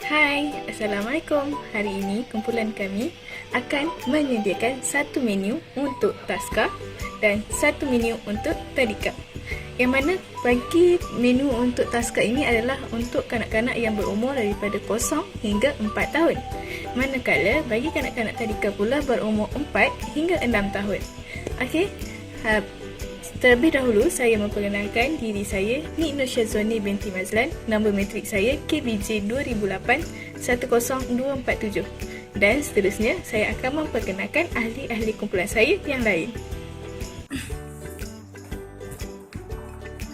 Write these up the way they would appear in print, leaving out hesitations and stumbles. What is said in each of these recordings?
Hai, Assalamualaikum. Hari ini kumpulan kami akan menyediakan satu menu untuk taska dan satu menu untuk tadika. Yang mana bagi menu untuk taska ini adalah untuk kanak-kanak yang berumur daripada 0 hingga 4 tahun. Manakala bagi kanak-kanak tadika pula berumur 4 hingga 6 tahun. Okey, terlebih dahulu, saya memperkenalkan diri saya, Nik Nur Syazwani binti Mazlan. Nombor matrik saya KBJ 2008-10247. Dan seterusnya, saya akan memperkenalkan ahli-ahli kumpulan saya yang lain.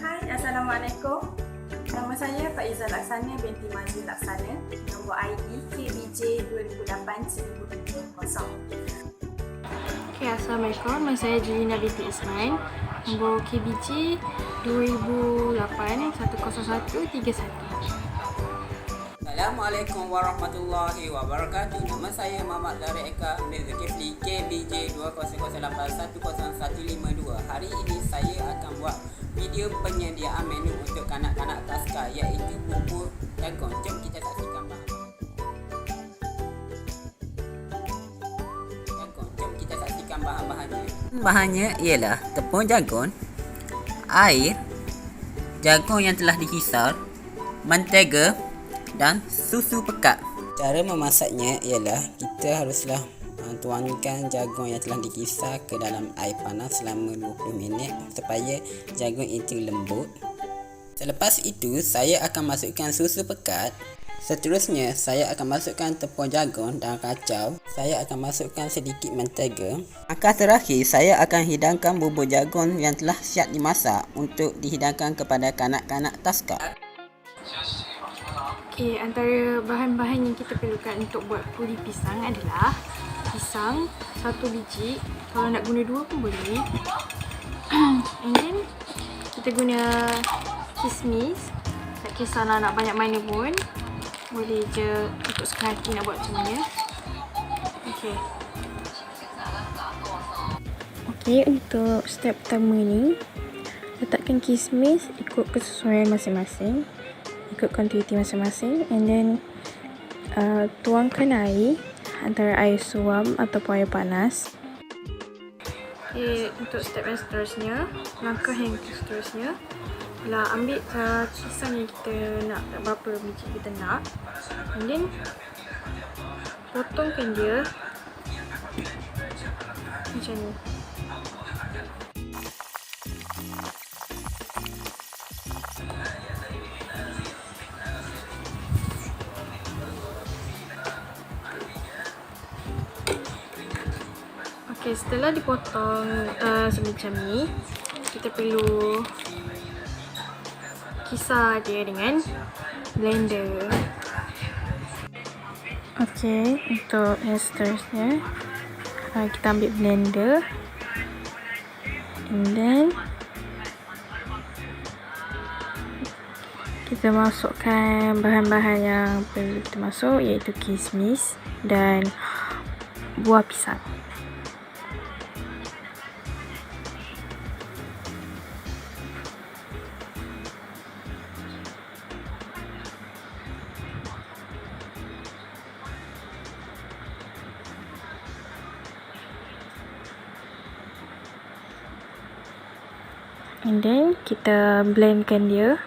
Hai, Assalamualaikum. Nama saya Faizah Laksana binti Mazli Laksana. Nombor ID KBJ 2008-1070. Okay, Assalamualaikum. Nama saya Julina binti Ismail. Nombor KBJ 2008-10131. Assalamualaikum warahmatullahi wabarakatuh. Nama saya Muhammad Zahir Eka bin Zulkifli KBJ 2008-10152. Hari ini saya akan buat video penyediaan menu untuk kanak-kanak taska, iaitu bubur jagung. Jom kita saksikan bahan-bahannya. Bahannya ialah tepung jagung, air, jagung yang telah dihisar, mentega dan susu pekat. Cara memasaknya ialah kita haruslah tuangkan jagung yang telah dikisar ke dalam air panas selama 20 minit supaya jagung itu lembut. Selepas itu saya akan masukkan susu pekat. Seterusnya, saya akan masukkan tepung jagung dan kacau. Saya akan masukkan sedikit mentega. Langkah terakhir, saya akan hidangkan bubur jagung yang telah siap dimasak untuk dihidangkan kepada kanak-kanak taska. Okay, antara bahan-bahan yang kita perlukan untuk buat puri pisang adalah pisang 1 biji. Kalau nak guna 2 pun boleh. And then, kita guna kismis. Tak kisahlah nak banyak mana pun. Boleh je untuk suka hati nak buat macam mana. Okey, untuk step pertama ni, letakkan kismis ikut kesesuaian masing-masing, ikut kuantiti masing-masing, and then tuangkan air, antara air suam ataupun air panas. Okey, untuk step yang seterusnya, langkah yang seterusnya lah, ambil kisang yang kita nak, berapa biji kita nak, and then potongkan dia macam ni. Okey, setelah dipotong semacam ni, kita perlu kisar dia dengan blender. Okey, untuk yang seterusnya, kita ambil blender, and then kita masukkan bahan-bahan yang perlu kita masuk, iaitu kismis dan buah pisang. And then kita blendkan dia.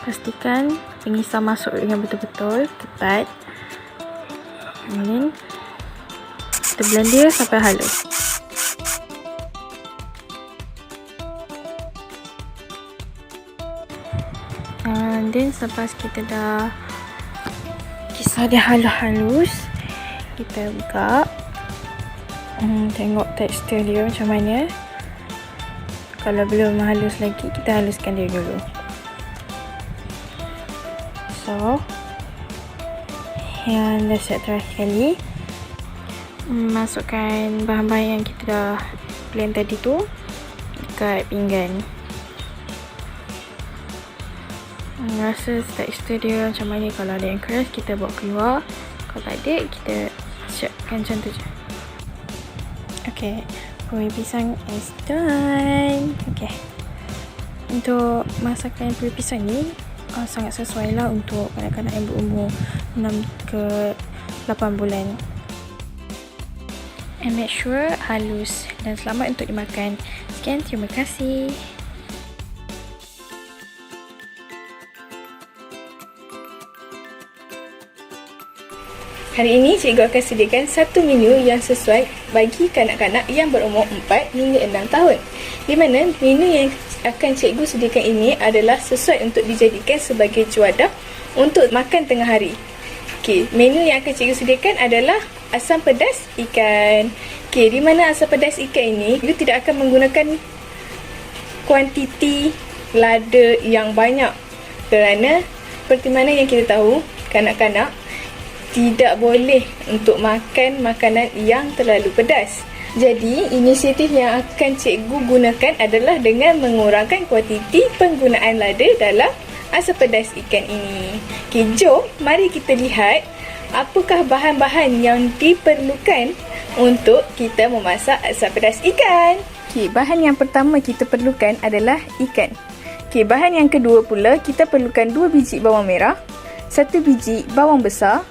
Pastikan pengisar masuk dengan betul-betul tepat. And then kita blend dia sampai halus. And then selepas kita dah kisar dia halus-halus, kita buka. Tengok tekstur dia macam mana. Kalau belum halus lagi, kita haluskan dia dulu. So, yang dah siap terakhir kali, masukkan bahan-bahan yang kita dah blend tadi tu dekat pinggan. Rasa tekstur dia macam mana. Kalau ada yang keras, kita bawa keluar. Kalau tak ada, kita siapkan macam tu je. Okay, puri pisang is done. Okay, Untuk masakan peri pisang ni sangat sesuai lah untuk kanak-kanak yang berumur 6 ke 8 bulan. And make sure halus dan selamat untuk dimakan. Sekian, terima kasih. Hari ini cikgu akan sediakan satu menu yang sesuai bagi kanak-kanak yang berumur 4 hingga 6 tahun. Di mana menu yang akan cikgu sediakan ini adalah sesuai untuk dijadikan sebagai juadah untuk makan tengah hari. Okey, menu yang akan cikgu sediakan adalah asam pedas ikan. Okey, di mana asam pedas ikan ini, cikgu tidak akan menggunakan kuantiti lada yang banyak kerana seperti mana yang kita tahu, kanak-kanak tidak boleh untuk makan makanan yang terlalu pedas. Jadi, inisiatif yang akan cikgu gunakan adalah dengan mengurangkan kuantiti penggunaan lada dalam asam pedas ikan ini. Okey, jom mari kita lihat apakah bahan-bahan yang diperlukan untuk kita memasak asam pedas ikan. Okey, bahan yang pertama kita perlukan adalah ikan. Okey, bahan yang kedua pula kita perlukan 2 biji bawang merah, 1 biji bawang besar,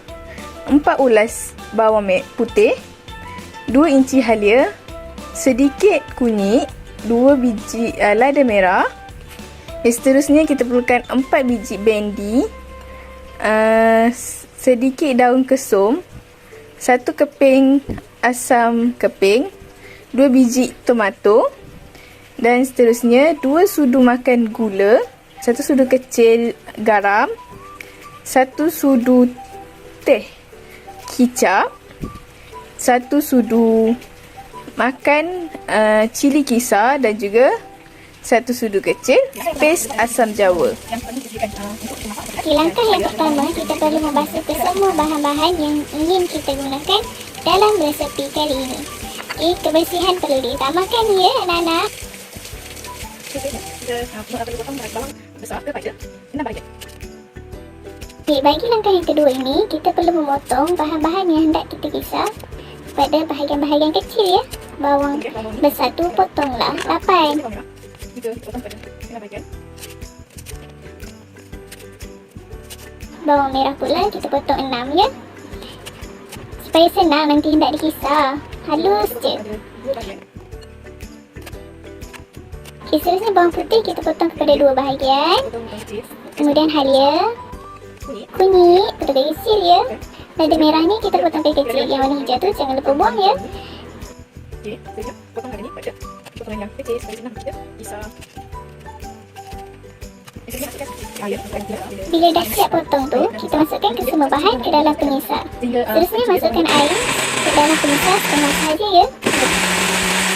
4 ulas bawang putih, 2 inci halia, sedikit kunyit, 2 biji lada merah. Seterusnya kita perlukan 4 biji bendi, sedikit daun kesum, 1 keping asam keping, 2 biji tomato, dan seterusnya 2 sudu makan gula, 1 sudu kecil garam, 1 sudu teh kicap, 1 sudu makan cili kisar dan juga 1 sudu kecil paste asam jawa. Okay, langkah yang pertama, kita perlu membasuhkan semua bahan-bahan yang ingin kita gunakan dalam resepi kali ini. Okay, kebersihan perlu diutamakan ya anak-anak. Okay, bagi langkah yang kedua ini, kita perlu memotong bahan-bahan yang hendak kita kisar pada bahagian-bahagian kecil ya. Bawang besar tu potonglah 8. Bawang merah pula kita potong 6 ya. Supaya senang nanti hendak dikisar. Halus je. Okay, seterusnya bawang putih kita potong kepada 2 bahagian. Kemudian halia, kunyit potong kecil ya. Lada merah ni kita potong kecil. Yang warna hijau tu jangan lupa buang ya. Bila dah siap potong tu, kita masukkan ke semua bahan ke dalam pengisar. Seterusnya masukkan air ke dalam pengisar setengah sahaja ya.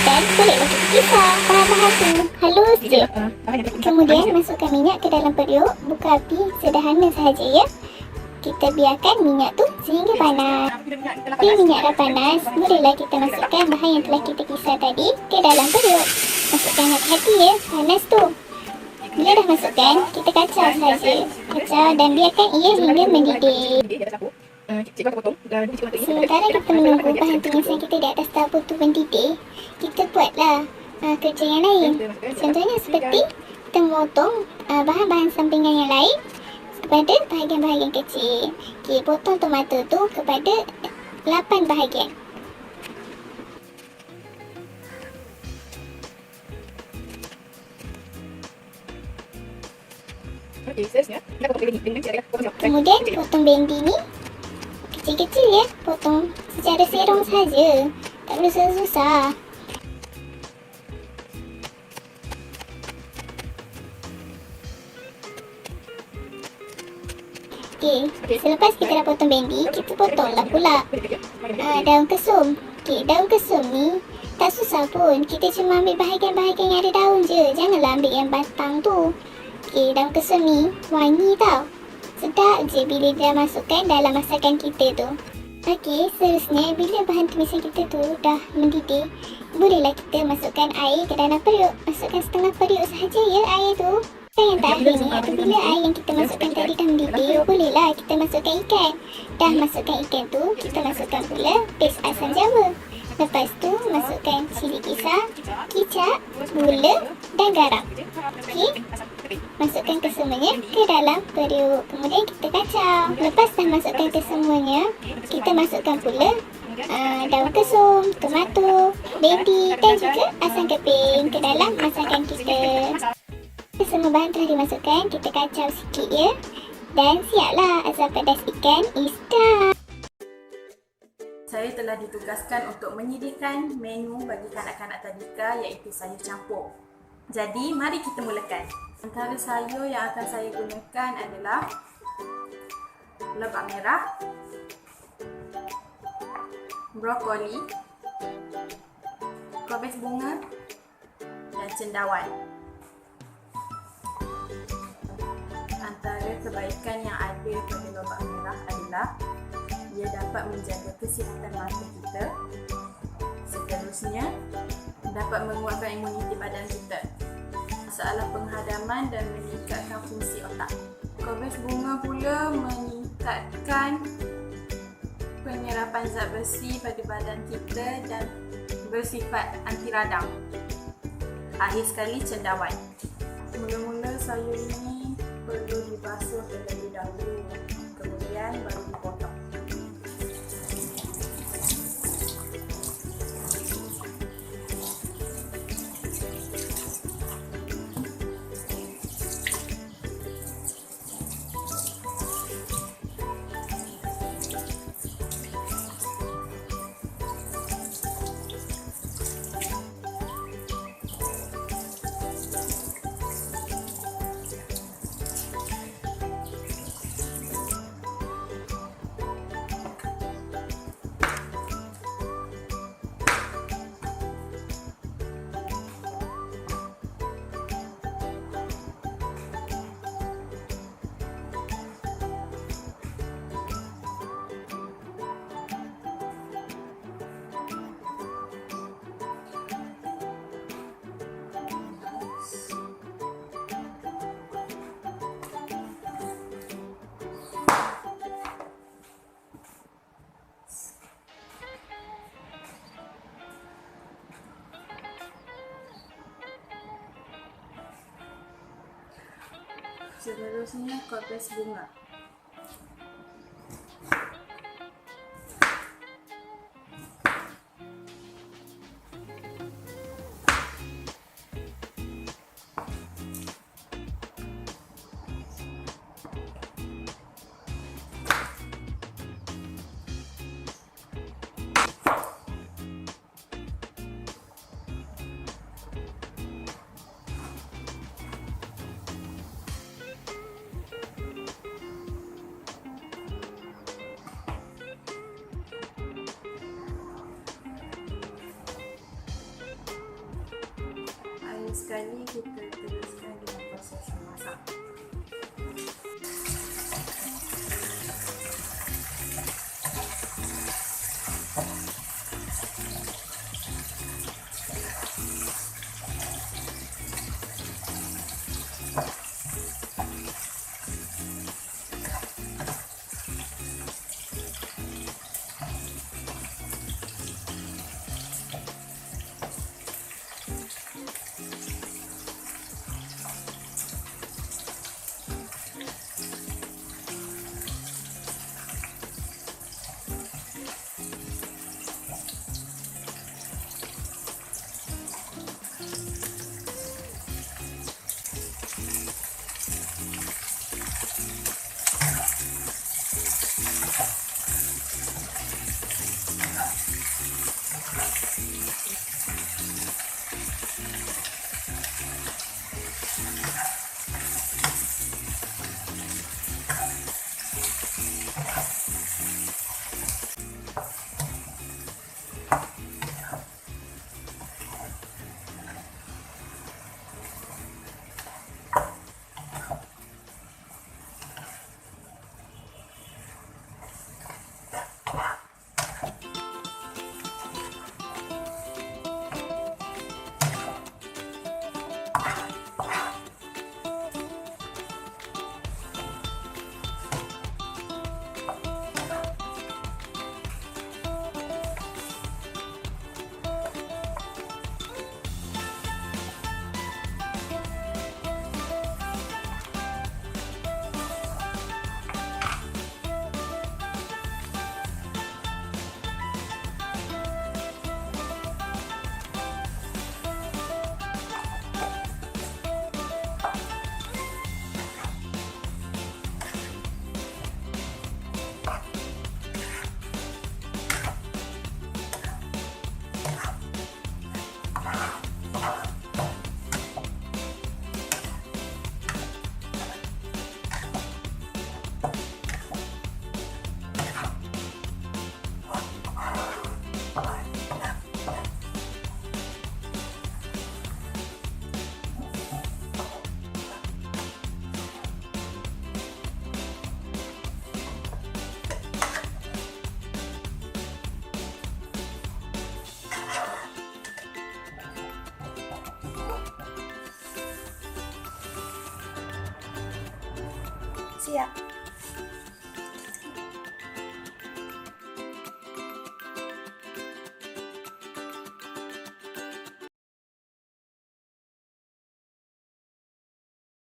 Dan bolehlah kita kisar bahan-bahan tu halus je. Kemudian masukkan minyak ke dalam periuk. Buka api sederhana sahaja ya. Kita biarkan minyak tu sehingga panas. Bila minyak dah panas, bolehlah kita masukkan bahan yang telah kita kisar tadi ke dalam periuk. Masukkan hati-hati ya, panas tu. Bila dah masukkan, kita kacau saja. Kacau dan biarkan ia hingga mendidih. Sementara kita menunggu bahan pengisahan kita di atas tabur tu mendidih, kita buatlah kerja yang lain. Contohnya seperti kita memotong bahan-bahan sampingan yang lain kepada bahagian-bahagian kecil. Okay, potong tomato tu kepada 8 bahagian. Kemudian potong bendi ni kecil-kecil ya. Potong secara serong saja. Tak perlu susah-susah. Okay, selepas kita dah potong bendi, kita potonglah pula daun kesum. Okay, daun kesum ni tak susah pun. Kita cuma ambil bahagian-bahagian yang ada daun je. Janganlah ambil yang batang tu. Okay, daun kesum ni wangi tau. Sedap je bila dia masukkan dalam masakan kita tu. Okay, seterusnya bila bahan tumisan kita tu dah mendidih, bolehlah kita masukkan air ke dalam periuk. Masukkan setengah periuk sahaja ya air tu. Yang terakhir ni, apabila air yang kita masukkan tadi dah mendidih, bolehlah kita masukkan ikan. Dah masukkan ikan tu, kita masukkan pula paste asam jawa. Lepas tu, masukkan cili kisar, kicap, gula dan garam. Okey. Masukkan kesemuanya ke dalam periuk. Kemudian kita kacau. Lepas dah masukkan kesemuanya, kita masukkan pula daun kesum, tomato, bendi dan juga asam keping ke dalam masakan kita. Semua bahan telah dimasukkan, kita kacau sikit ya. Dan siaplah asam pedas ikan is done. Saya telah ditugaskan untuk menyediakan menu bagi kanak-kanak tadika iaitu sayur campur. Jadi, mari kita mulakan. Antara sayur yang akan saya gunakan adalah lebak merah, brokoli, kobis bunga dan cendawan. Antara kebaikan yang ada pada lebak merah adalah ia dapat menjaga kesihatan mata kita. Seterusnya, dapat menguatkan imuniti badan kita, masalah penghadaman dan meningkatkan fungsi otak. Kobis bunga pula meningkatkan penyerapan zat besi pada badan kita dan bersifat anti radang. Akhir sekali, cendawan. Mula-mula sayur ini perlu dibasuh terlebih dahulu, kemudian baru dipotong. Seterusnya, kobis bunga. Sekali kita teruskan dengan proses memasak. Siap.